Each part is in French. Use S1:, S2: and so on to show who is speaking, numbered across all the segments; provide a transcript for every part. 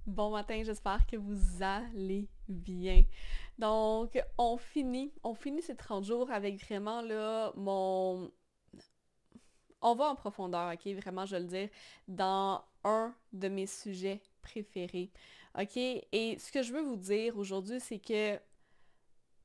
S1: Bon matin, j'espère que vous allez bien. Donc, on finit ces 30 jours avec vraiment là mon... On va en profondeur, ok? Vraiment, je vais le dire, dans un de mes sujets préférés. Ok? Et ce que je veux vous dire aujourd'hui, c'est que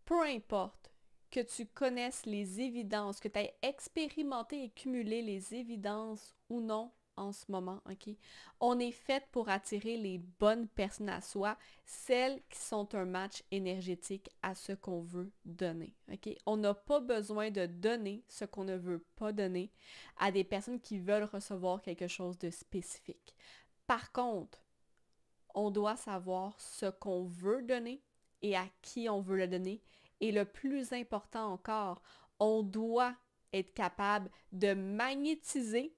S1: peu importe que tu connaisses les évidences, que tu aies expérimenté et cumulé les évidences ou non en ce moment, OK? On est fait pour attirer les bonnes personnes à soi, celles qui sont un match énergétique à ce qu'on veut donner, OK? On n'a pas besoin de donner ce qu'on ne veut pas donner à des personnes qui veulent recevoir quelque chose de spécifique. Par contre, on doit savoir ce qu'on veut donner et à qui on veut le donner. Et le plus important encore, on doit être capable de magnétiser,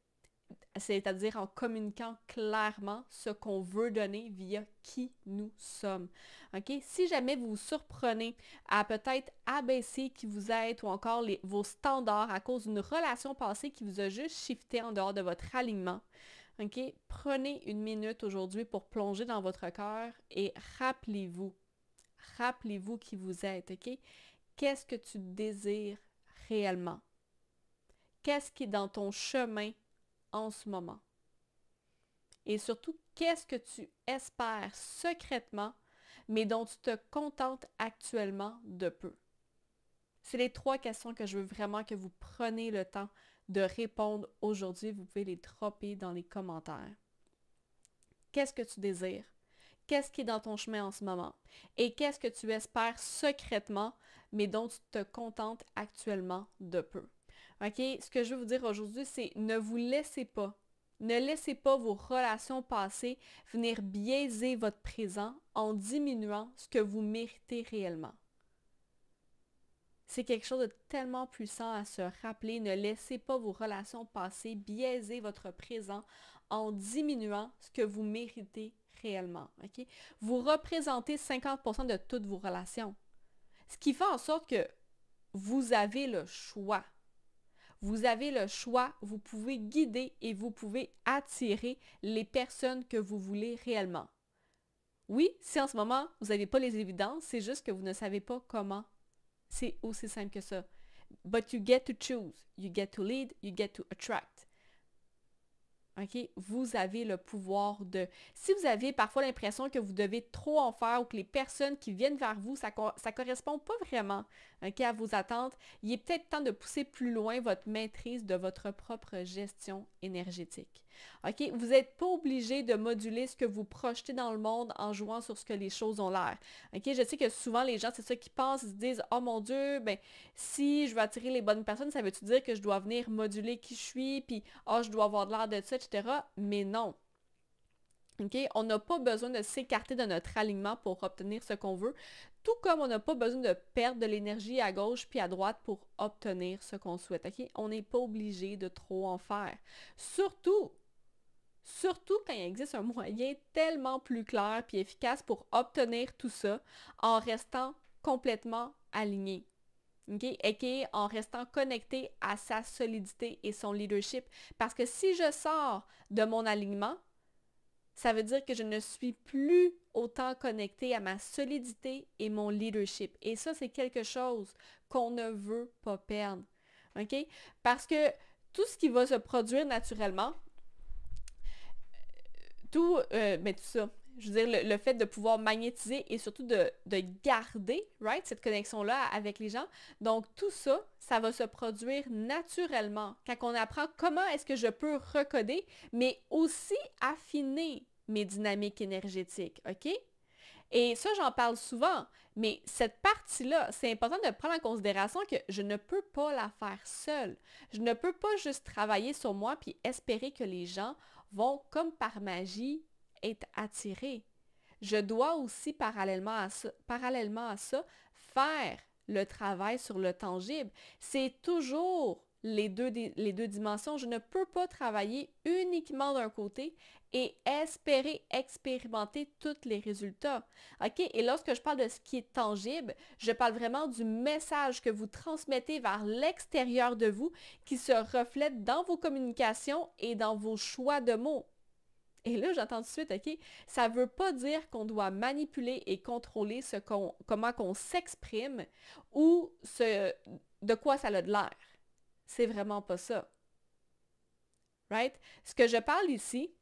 S1: c'est-à-dire en communiquant clairement ce qu'on veut donner via qui nous sommes. OK? Si jamais vous vous surprenez à peut-être abaisser qui vous êtes ou encore vos standards à cause d'une relation passée qui vous a juste shifté en dehors de votre alignement, OK? Prenez une minute aujourd'hui pour plonger dans votre cœur et rappelez-vous qui vous êtes, OK? Qu'est-ce que tu désires réellement? Qu'est-ce qui est dans ton chemin en ce moment? Et surtout, qu'est-ce que tu espères secrètement, mais dont tu te contentes actuellement de peu? C'est les trois questions que je veux vraiment que vous preniez le temps de répondre aujourd'hui. Vous pouvez les dropper dans les commentaires. Qu'est-ce que tu désires? Qu'est-ce qui est dans ton chemin en ce moment? Et qu'est-ce que tu espères secrètement, mais dont tu te contentes actuellement de peu? OK? Ce que je veux vous dire aujourd'hui, c'est ne vous laissez pas. Ne laissez pas vos relations passées venir biaiser votre présent en diminuant ce que vous méritez réellement. C'est quelque chose de tellement puissant à se rappeler. Ne laissez pas vos relations passées biaiser votre présent en diminuant ce que vous méritez réellement. Okay? Vous représentez 50% de toutes vos relations. Ce qui fait en sorte que vous avez le choix. Vous avez le choix, vous pouvez guider et vous pouvez attirer les personnes que vous voulez réellement. Oui, si en ce moment vous n'avez pas les évidences, c'est juste que vous ne savez pas comment. C'est aussi simple que ça. But you get to choose. You get to lead, you get to attract. OK? Vous avez le pouvoir de... Si vous avez parfois l'impression que vous devez trop en faire ou que les personnes qui viennent vers vous, ça ne correspond pas vraiment, OK, à vos attentes, il est peut-être temps de pousser plus loin votre maîtrise de votre propre gestion énergétique. OK? Vous n'êtes pas obligé de moduler ce que vous projetez dans le monde en jouant sur ce que les choses ont l'air. OK? Je sais que souvent les gens, c'est ça qu'ils pensent, ils se disent « Oh mon Dieu, ben si je veux attirer les bonnes personnes, ça veut-tu dire que je dois venir moduler qui je suis, puis oh, je dois avoir de l'air de ça, etc. » Mais non. Okay? On n'a pas besoin de s'écarter de notre alignement pour obtenir ce qu'on veut, tout comme on n'a pas besoin de perdre de l'énergie à gauche puis à droite pour obtenir ce qu'on souhaite. Okay? On n'est pas obligé de trop en faire. Surtout quand il existe un moyen tellement plus clair puis efficace pour obtenir tout ça en restant complètement aligné. Okay? Et en restant connecté à sa solidité et son leadership. Parce que si je sors de mon alignement, ça veut dire que je ne suis plus autant connecté à ma solidité et mon leadership. Et ça, c'est quelque chose qu'on ne veut pas perdre. OK? Parce que tout ce qui va se produire naturellement, tout ça, je veux dire, le fait de pouvoir magnétiser et surtout de garder, right, cette connexion-là avec les gens. Donc, tout ça, ça va se produire naturellement quand on apprend comment est-ce que je peux recoder, mais aussi affiner mes dynamiques énergétiques, OK? Et ça, j'en parle souvent, mais cette partie-là, c'est important de prendre en considération que je ne peux pas la faire seule. Je ne peux pas juste travailler sur moi puis espérer que les gens vont, comme par magie, être attirés. Je dois aussi, parallèlement à ça, faire le travail sur le tangible. C'est toujours les deux dimensions. Je ne peux pas travailler uniquement d'un côté et espérer expérimenter tous les résultats. OK? Et lorsque je parle de ce qui est tangible, je parle vraiment du message que vous transmettez vers l'extérieur de vous qui se reflète dans vos communications et dans vos choix de mots. Et là, j'entends tout de suite, OK, ça ne veut pas dire qu'on doit manipuler et contrôler comment qu'on s'exprime ou de quoi ça a de l'air. C'est vraiment pas ça. Right? Ce que je parle ici,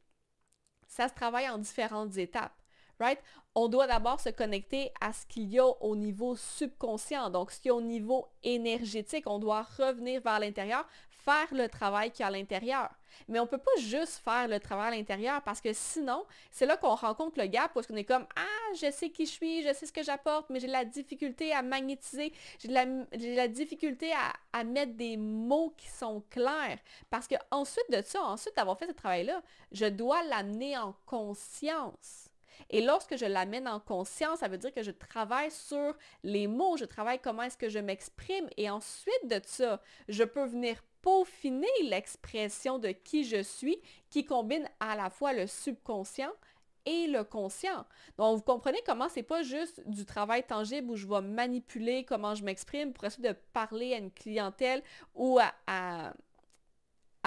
S1: ça se travaille en différentes étapes. Right? On doit d'abord se connecter à ce qu'il y a au niveau subconscient, donc ce qu'il y a au niveau énergétique. On doit revenir vers l'intérieur, faire le travail qu'il y a à l'intérieur. Mais on ne peut pas juste faire le travail à l'intérieur parce que sinon, c'est là qu'on rencontre le gap où on est comme ah, je sais qui je suis, je sais ce que j'apporte, mais j'ai de la difficulté à magnétiser, j'ai de la difficulté à mettre des mots qui sont clairs. Parce que ensuite de ça, ensuite d'avoir fait ce travail-là, je dois l'amener en conscience. Et lorsque je l'amène en conscience, ça veut dire que je travaille sur les mots, je travaille comment est-ce que je m'exprime et ensuite de ça, je peux venir peaufiner l'expression de qui je suis qui combine à la fois le subconscient et le conscient. Donc, vous comprenez comment c'est pas juste du travail tangible où je vais manipuler comment je m'exprime pour essayer de parler à une clientèle ou à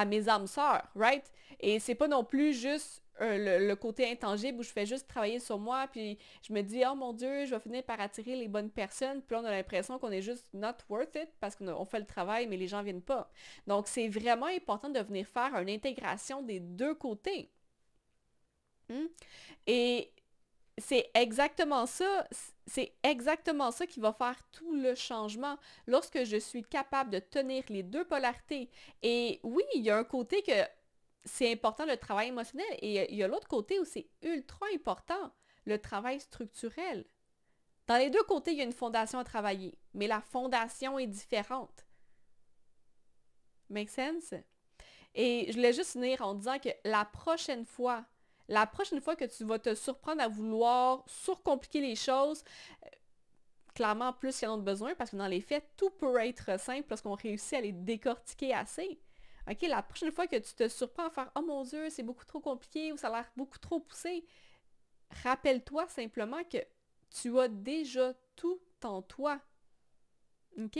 S1: mes âmes sœurs, right? Et c'est pas non plus juste le côté intangible où je fais juste travailler sur moi, puis je me dis, oh mon Dieu, je vais finir par attirer les bonnes personnes, puis là, on a l'impression qu'on est juste not worth it parce qu'on fait le travail, mais les gens viennent pas. Donc, c'est vraiment important de venir faire une intégration des deux côtés. Et c'est exactement ça qui va faire tout le changement lorsque je suis capable de tenir les deux polarités. Et oui, il y a un côté que c'est important le travail émotionnel et il y a l'autre côté où c'est ultra important, le travail structurel. Dans les deux côtés, il y a une fondation à travailler, mais la fondation est différente. Make sense? Et je voulais juste finir en disant que la prochaine fois que tu vas te surprendre à vouloir surcompliquer les choses, clairement plus qu'il y en a besoin, parce que dans les faits, tout peut être simple lorsqu'on réussit à les décortiquer assez. OK, la prochaine fois que tu te surprends à faire « Oh mon Dieu, c'est beaucoup trop compliqué » ou « ça a l'air beaucoup trop poussé », rappelle-toi simplement que tu as déjà tout en toi. OK?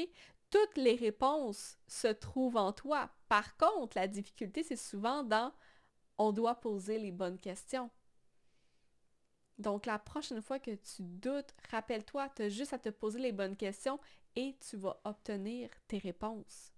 S1: Toutes les réponses se trouvent en toi. Par contre, la difficulté, c'est souvent dans on doit poser les bonnes questions. Donc, la prochaine fois que tu doutes, rappelle-toi, tu as juste à te poser les bonnes questions et tu vas obtenir tes réponses.